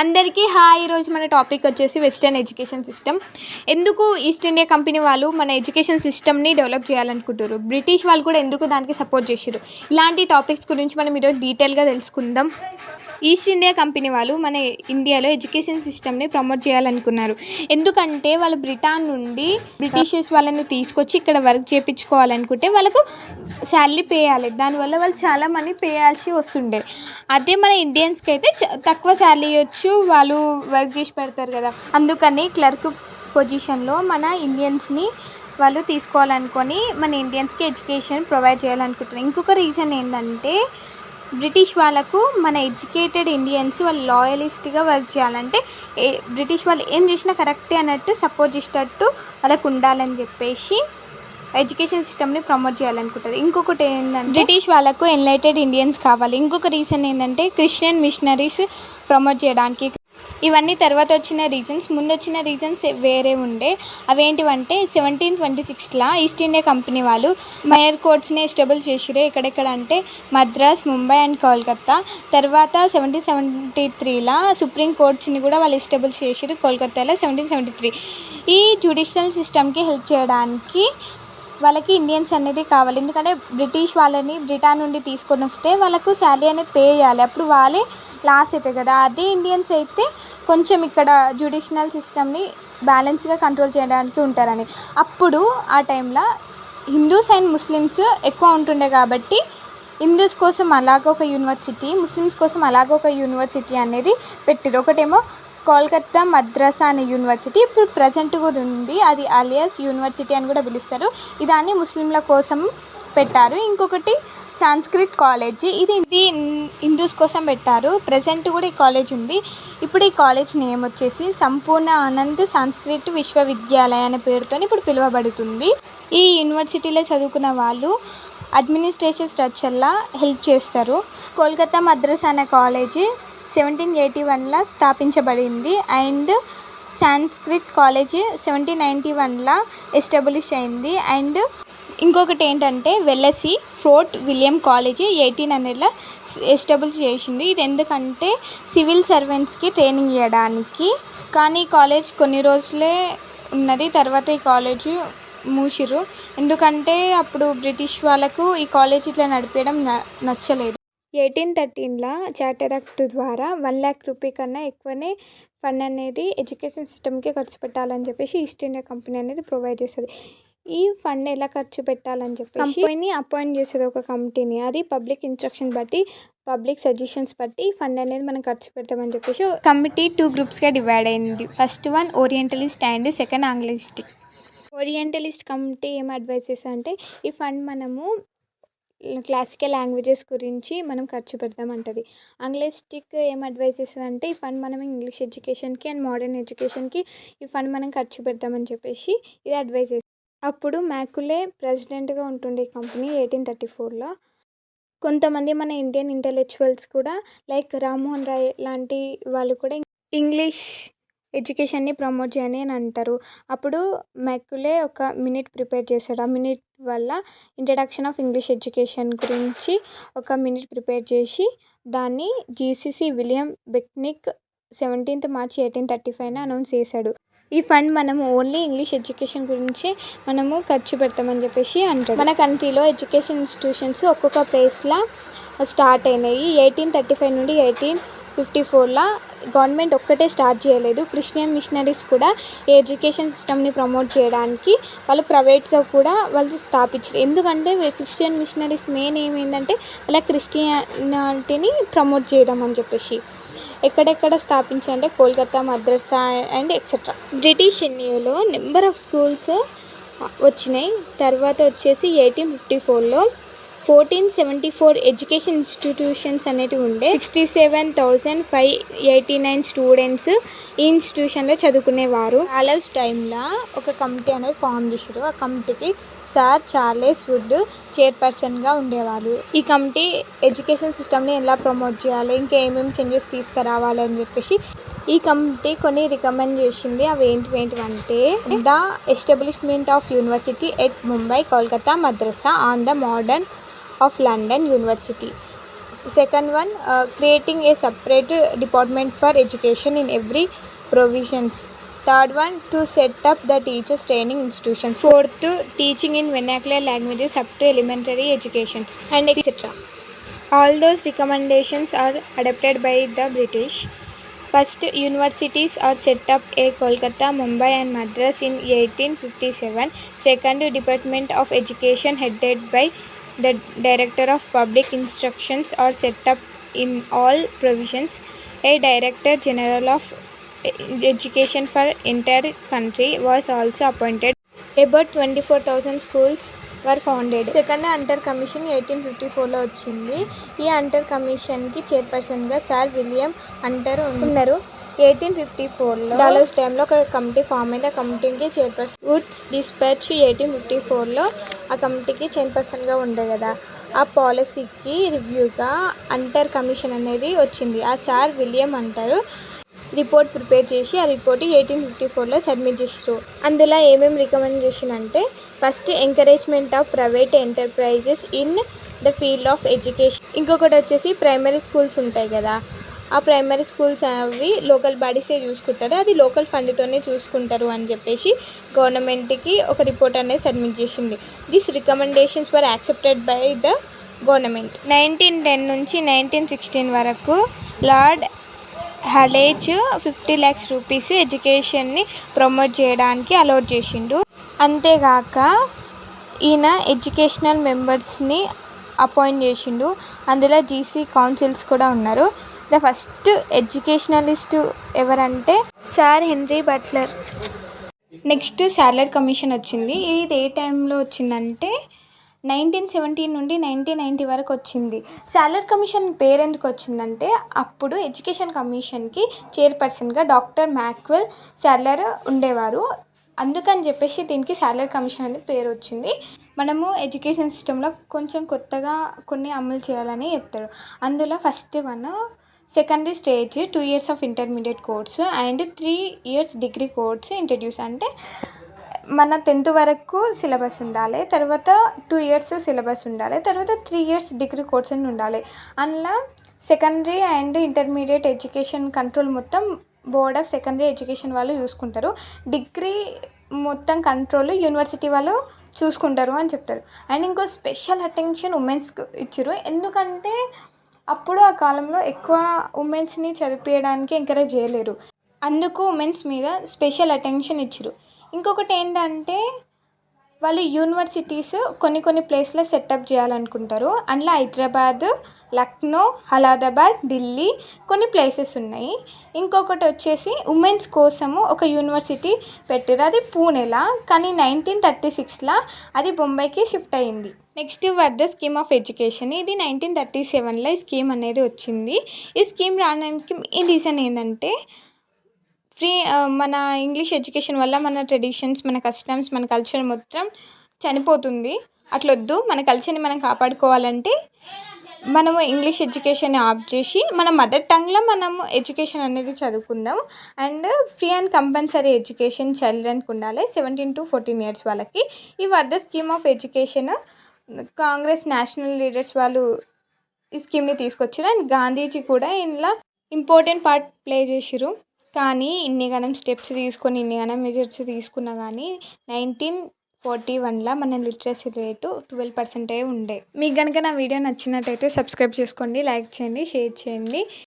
అందరికీ హాయ్. ఈరోజు మన టాపిక్ వచ్చేసి వెస్టర్న్ ఎడ్యుకేషన్ సిస్టమ్. ఎందుకు ఈస్ట్ ఇండియా కంపెనీ వాళ్ళు మన ఎడ్యుకేషన్ సిస్టమ్ని డెవలప్ చేయాలనుకుంటారు, బ్రిటిష్ వాళ్ళు కూడా ఎందుకు దానికి సపోర్ట్ చేశారు, ఇలాంటి టాపిక్స్ గురించి మనం ఈరోజు డీటెయిల్గా తెలుసుకుందాం. ఈస్ట్ ఇండియా కంపెనీ వాళ్ళు మన ఇండియాలో ఎడ్యుకేషన్ సిస్టమ్ని ప్రమోట్ చేయాలనుకున్నారు. ఎందుకంటే వాళ్ళు బ్రిటిషర్స్ వాళ్ళని తీసుకొచ్చి ఇక్కడ వర్క్ చేయించుకోవాలనుకుంటే వాళ్ళకు శాలరీ పే చేయాలి. దానివల్ల వాళ్ళు చాలా మనీ పే చేయాల్సి వస్తుండే. అదే మన ఇండియన్స్కి అయితే తక్కువ శాలరీ ఇవ్వచ్చు, వాళ్ళు వర్క్ చేసి పెడతారు కదా. అందుకని క్లర్క్ పొజిషన్లో మన ఇండియన్స్ని వాళ్ళు తీసుకోవాలనుకొని మన ఇండియన్స్కి ఎడ్యుకేషన్ ప్రొవైడ్ చేయాలనుకుంటున్నారు. ఇంకొక రీజన్ ఏంటంటే బ్రిటిష్ వాళ్ళకు మన ఎడ్యుకేటెడ్ ఇండియన్స్ వాళ్ళు లాయలిస్ట్గా వర్క్ చేయాలంటే బ్రిటిష్ వాళ్ళు ఏం చేసినా కరెక్టే అన్నట్టు సపోర్ట్ చేసేటట్టు వాళ్ళకు ఉండాలని చెప్పేసి ఎడ్యుకేషన్ సిస్టమ్ని ప్రమోట్ చేయాలనుకుంటారు. ఇంకొకటి ఏంటంటే బ్రిటిష్ వాళ్ళకు ఎన్లైటెడ్ ఇండియన్స్ కావాలి. ఇంకొక రీజన్ ఏంటంటే క్రిస్టియన్ మిషనరీస్ ప్రమోట్ చేయడానికి. ఇవన్నీ తర్వాత వచ్చిన రీజన్స్. ముందు వచ్చిన రీజన్స్ వేరే ఉండే. అవేంటివంటే 1726 ఈస్ట్ ఇండియా కంపెనీ వాళ్ళు మేయర్ కోర్ట్స్ని ఎస్టాబ్లిష్ చేసిరే. ఎక్కడెక్కడ అంటే మద్రాస్, ముంబై అండ్ కోల్కత్తా. తర్వాత 1773 సుప్రీం కోర్ట్స్ని కూడా వాళ్ళు ఎస్టాబ్లిష్ చేసిరు కోల్కత్తాలో 1773. ఈ జ్యుడిషియల్ సిస్టమ్కి హెల్ప్ చేయడానికి వాళ్ళకి ఇండియన్స్ అనేది కావాలి. ఎందుకంటే బ్రిటిష్ వాళ్ళని బ్రిటన్ నుండి తీసుకొని వస్తే వాళ్ళకు శాలరీ అనేది పే చేయాలి, అప్పుడు వాళ్ళే లాస్ అవుతాయి కదా. అదే ఇండియన్స్ అయితే కొంచెం ఇక్కడ జ్యుడిషియల్ సిస్టమ్ని బ్యాలెన్స్గా కంట్రోల్ చేయడానికి ఉంటారని. అప్పుడు ఆ టైంలో హిందూస్ అండ్ ముస్లిమ్స్ ఎక్కువ ఉంటుండే కాబట్టి హిందూస్ కోసం అలాగొక యూనివర్సిటీ, ముస్లిమ్స్ కోసం అలాగొక యూనివర్సిటీ అనేది పెట్టారు. ఒకటేమో కోల్కత్తా మద్రాసా అనే యూనివర్సిటీ ఇప్పుడు ప్రజెంట్ కూడా ఉంది, అది అలియాస్ యూనివర్సిటీ అని కూడా పిలుస్తారు. ఇదాన్ని ముస్లింల కోసం పెట్టారు. ఇంకొకటి సంస్కృత్ కాలేజీ, ఇది హిందూస్ కోసం పెట్టారు. ప్రజెంట్ కూడా ఈ కాలేజ్ ఉంది. ఇప్పుడు ఈ కాలేజ్ నేమ్ వచ్చేసి సంపూర్ణ ఆనంద్ సంస్కృత్ విశ్వవిద్యాలయ అనే పేరుతో ఇప్పుడు పిలువబడుతుంది. ఈ యూనివర్సిటీలో చదువుకున్న వాళ్ళు అడ్మినిస్ట్రేషన్ స్ట్రక్చర్లా హెల్ప్ చేస్తారు. కోల్కత్తా మద్రాసా అనే కాలేజీ 1781 స్థాపించబడింది అండ్ సంస్కృత్ కాలేజీ 1791 ఎస్టాబ్లిష్ అయింది. అండ్ ఇంకొకటి ఏంటంటే వెల్లసి ఫోర్ట్ విలియం కాలేజీ 1800 ఎస్టాబ్లిష్ చేసింది. ఇది ఎందుకంటే సివిల్ సర్వెంట్స్కి ట్రైనింగ్ ఇవ్వడానికి. కానీ ఈ కాలేజ్ కొన్ని రోజులే ఉన్నది, తర్వాత ఈ కాలేజీ మూసిరు. ఎందుకంటే అప్పుడు బ్రిటిష్ వాళ్ళకు ఈ కాలేజ్ ఇట్లా నడిపేయడం నచ్చలేదు. 1813 చార్టర్ యాక్ట్ ద్వారా 1 lakh రూపీ కన్నా ఎక్కువనే ఫండ్ అనేది ఎడ్యుకేషన్ సిస్టమ్కి ఖర్చు పెట్టాలని చెప్పేసి ఈస్ట్ ఇండియా కంపెనీ అనేది ప్రొవైడ్ చేస్తుంది. ఈ ఫండ్ ఎలా ఖర్చు పెట్టాలని చెప్పేసి కంపెనీ అపాయింట్ చేసేది ఒక కమిటీని. అది పబ్లిక్ ఇన్స్ట్రక్షన్ బట్టి, పబ్లిక్ సజెషన్స్ బట్టి ఫండ్ అనేది మనం ఖర్చు పెడతామని చెప్పేసి కమిటీ 2 గ్రూప్స్గా డివైడ్ అయింది. First one orientalist and second anglicist. Orientalist committee ఏం అడ్వైస్ చేస్తా అంటే ఈ ఫండ్ మనము క్లాసికల్ లాంగ్వేజెస్ గురించి మనం ఖర్చు పెడతామంటది. ఆంగ్లిస్టిక్ ఏం అడ్వైస్ చేస్తుందంటే ఈ ఫండ్ మనం ఇంగ్లీష్ ఎడ్యుకేషన్కి అండ్ మోడర్న్ ఎడ్యుకేషన్కి ఈ ఫండ్ మనం ఖర్చు పెడతామని చెప్పేసి ఇది అడ్వైస్ చేస్తుంది. అప్పుడు మ్యాకులే ప్రెసిడెంట్గా ఉంటుండే ఈ కంపెనీ 1834. కొంతమంది మన ఇండియన్ ఇంటలెక్చువల్స్ కూడా లైక్ రామ్మోహన్ రాయ్ లాంటి వాళ్ళు కూడా ఇంగ్లీష్ ఎడ్యుకేషన్ని ప్రమోట్ చేయని అని అంటారు. అప్పుడు మ్యాకులే ఒక మినిట్ ప్రిపేర్ చేశాడు. ఆ మినిట్ వల్ల ఇంట్రడక్షన్ ఆఫ్ ఇంగ్లీష్ ఎడ్యుకేషన్ గురించి ఒక మినిట్ ప్రిపేర్ చేసి దాన్ని GCC William Bentinck 17th March 1835 announce చేశాడు. ఈ ఫండ్ మనము ఓన్లీ ఇంగ్లీష్ ఎడ్యుకేషన్ గురించి మనము ఖర్చు పెడతామని చెప్పేసి అంటాడు. మన కంట్రీలో ఎడ్యుకేషన్ ఇన్స్టిట్యూషన్స్ ఒక్కొక్క ప్లేస్లో స్టార్ట్ అయినాయి. 1835 నుండి 1854 గవర్నమెంట్ ఒక్కటే స్టార్ట్ చేయలేదు. క్రిస్టియన్ మిషనరీస్ కూడా ఈ ఎడ్యుకేషన్ సిస్టమ్ని ప్రమోట్ చేయడానికి వాళ్ళు ప్రైవేట్గా కూడా వాళ్ళు స్థాపించారు. ఎందుకంటే క్రిస్టియన్ మిషనరీస్ మెయిన్ ఏమైందంటే వాళ్ళ క్రిస్టియానిటీని ప్రమోట్ చేద్దామని చెప్పేసి ఎక్కడెక్కడ స్థాపించారంటే కోల్కత్తా, మద్రాసా అండ్ ఎక్సెట్రా. బ్రిటిష్ ఇండియాలో నెంబర్ ఆఫ్ స్కూల్స్ వచ్చినాయి. తర్వాత వచ్చేసి 1854లో 1474 ఎడ్యుకేషన్ ఇన్స్టిట్యూషన్స్ అనేటివి ఉండే. 67,589 స్టూడెంట్స్ ఈ ఇన్స్టిట్యూషన్లో చదువుకునేవారు. చార్లెస్ టైంలో ఒక కమిటీ అనేది ఫామ్ చేశారు. ఆ కమిటీకి సార్ చార్లెస్ వుడ్ చైర్పర్సన్గా ఉండేవాళ్ళు. ఈ కమిటీ ఎడ్యుకేషన్ సిస్టమ్ని ఎలా ప్రమోట్ చేయాలి, ఇంకా ఏమేమి చేంజెస్ తీసుకురావాలి అని చెప్పేసి ఈ కమిటీ కొన్ని రికమెండ్ చేసింది. అవి ఏంటివంటే the establishment of university at Mumbai, Kolkata, మద్రాసా on the modern of London university. Second one, creating a separate department for education in every provisions. Third one, to set up the teachers training institutions. Fourth, teaching in vernacular languages up to elementary educations and etc. All those recommendations are adopted by the British. First, universities are set up at Kolkata, Mumbai and Madras in 1857. Second, Department of Education headed by the Director of Public Instructions are set up in all provisions. A Director General of Education for entire country was also appointed. About 24,000 schools were founded. Second అంటర్ commission 1854లో వచ్చింది. ఈ అంటర్ కమిషన్కి చైర్పర్సన్గా sir William అంటర్ ఉన్నారు. 1854లో dollars టైంలో ఒక కమిటీ ఫామ్ అయింది. ఆ కమిటీకి చైర్పర్సన్ వుడ్స్ డిస్పాచ్ 1854లో ఆ కమిటీకి చైర్పర్సన్గా ఉండే కదా, ఆ పాలసీకి రివ్యూగా అంటర్ కమిషన్ అనేది వచ్చింది. ఆ సార్ విలియం అంటారు రిపోర్ట్ ప్రిపేర్ చేసి ఆ రిపోర్ట్ 1854లో సబ్మిట్ చేసారు. అందులో ఏమేమి రికమెండ్ చేసిందంటే, first encouragement of private enterprises in the field of education. ఇంకొకటి వచ్చేసి ప్రైమరీ స్కూల్స్ ఉంటాయి కదా, ఆ ప్రైమరీ స్కూల్స్ అవి లోకల్ బాడీసే చూసుకుంటారు, అది లోకల్ ఫండ్తోనే చూసుకుంటారు అని చెప్పేసి గవర్నమెంట్కి ఒక రిపోర్ట్ అనేది సబ్మిట్ చేసింది. This recommendations were accepted by the government. 1910 నుంచి 1916 వరకు లార్డ్ హలేజ్ 50 lakhs రూపీస్ ఎడ్యుకేషన్ని ప్రమోట్ చేయడానికి అలాట్ చేసిండు. అంతేగాక ఈయన ఎడ్యుకేషనల్ మెంబర్స్ని అపాయింట్ చేసిండు. అందులో జీసీ కౌన్సిల్స్ కూడా ఉన్నారు. ద ఫస్ట్ ఎడ్యుకేషనలిస్ట్ ఎవరంటే sir Henry Butler. Next salary commission వచ్చింది. ఇది ఏ టైంలో వచ్చిందంటే 1917 నుండి 1990 వరకు వచ్చింది. సాలరీ కమిషన్ పేరు ఎందుకు వచ్చిందంటే, అప్పుడు ఎడ్యుకేషన్ కమిషన్కి చైర్పర్సన్గా డాక్టర్ మ్యాక్వెల్ సాలర్ ఉండేవారు. అందుకని చెప్పేసి దీనికి సాలరీ కమిషన్ అని పేరు వచ్చింది. మనము ఎడ్యుకేషన్ సిస్టంలో కొంచెం కొత్తగా కొన్ని అమలు చేయాలని చెప్తాడు. అందులో first one secondary stage 2 years of intermediate course and 3 years degree course introduce. అంటే మన 10th వరకు సిలబస్ ఉండాలి, తర్వాత 2 years సిలబస్ ఉండాలి, తర్వాత 3 years డిగ్రీ కోర్స్ అని ఉండాలి. అందులో secondary and intermediate education control మొత్తం బోర్డ్ ఆఫ్ సెకండరీ ఎడ్యుకేషన్ వాళ్ళు చూసుకుంటారు. డిగ్రీ మొత్తం కంట్రోల్ యూనివర్సిటీ వాళ్ళు చూసుకుంటారు అని చెప్తారు. అండ్ ఇంకో స్పెషల్ అటెన్షన్ ఉమెన్స్కి ఇచ్చారు. ఎందుకంటే అప్పుడు ఆ కాలంలో ఎక్కువ ఉమెన్స్ని చదివించడానికి ఎంకరేజ్ చేయలేరు, అందుకు ఉమెన్స్ మీద స్పెషల్ అటెన్షన్ ఇచ్చారు. ఇంకొకటి ఏంటంటే, వాళ్ళు యూనివర్సిటీస్ కొన్ని ప్లేస్లో సెటప్ చేయాలనుకుంటారు. అందులో హైదరాబాద్, లక్నో, అలహాబాద్, ఢిల్లీ కొన్ని ప్లేసెస్ ఉన్నాయి. ఇంకొకటి వచ్చేసి ఉమెన్స్ కోసము ఒక యూనివర్సిటీ పెట్టారు, అది పూణేలా. కానీ 1936లో అది బొంబాయికి షిఫ్ట్ అయ్యింది. Next Wardha scheme of education. ఇది 1937లో ఈ స్కీమ్ అనేది వచ్చింది. ఈ స్కీమ్ రావడానికి మెయిన్ రీజన్ ఏంటంటే, మన ఇంగ్లీష్ ఎడ్యుకేషన్ వల్ల మన ట్రెడిషన్స్, మన కస్టమ్స్, మన కల్చర్ మొత్తం చనిపోతుంది. అట్లొద్దు, మన కల్చర్ని మనం కాపాడుకోవాలంటే మనము ఇంగ్లీష్ ఎడ్యుకేషన్ని ఆఫ్ చేసి మన మదర్ టంగ్లో మనము ఎడ్యుకేషన్ అనేది చదువుకుందాం. And free and compulsory education చిల్డ్రన్కి ఉండాలి 17 to 14 years వాళ్ళకి. ఈ Wardha scheme of education Congress national leaders వాళ్ళు ఈ స్కీమ్ని తీసుకొచ్చారు. అండ్ గాంధీజీ కూడా ఇందులో ఇంపార్టెంట్ పార్ట్ ప్లే చేసిరు. కానీ ఇన్నిగనం స్టెప్స్ తీసుకొని ఇన్నిగనం మెజర్స్ తీసుకున్నా కానీ 1941లో మన లిటరసీ రేటు 12% ఉండే. మీకు కనుక నా వీడియో నచ్చినట్టయితే సబ్స్క్రైబ్ చేసుకోండి, లైక్ చేయండి, షేర్ చేయండి.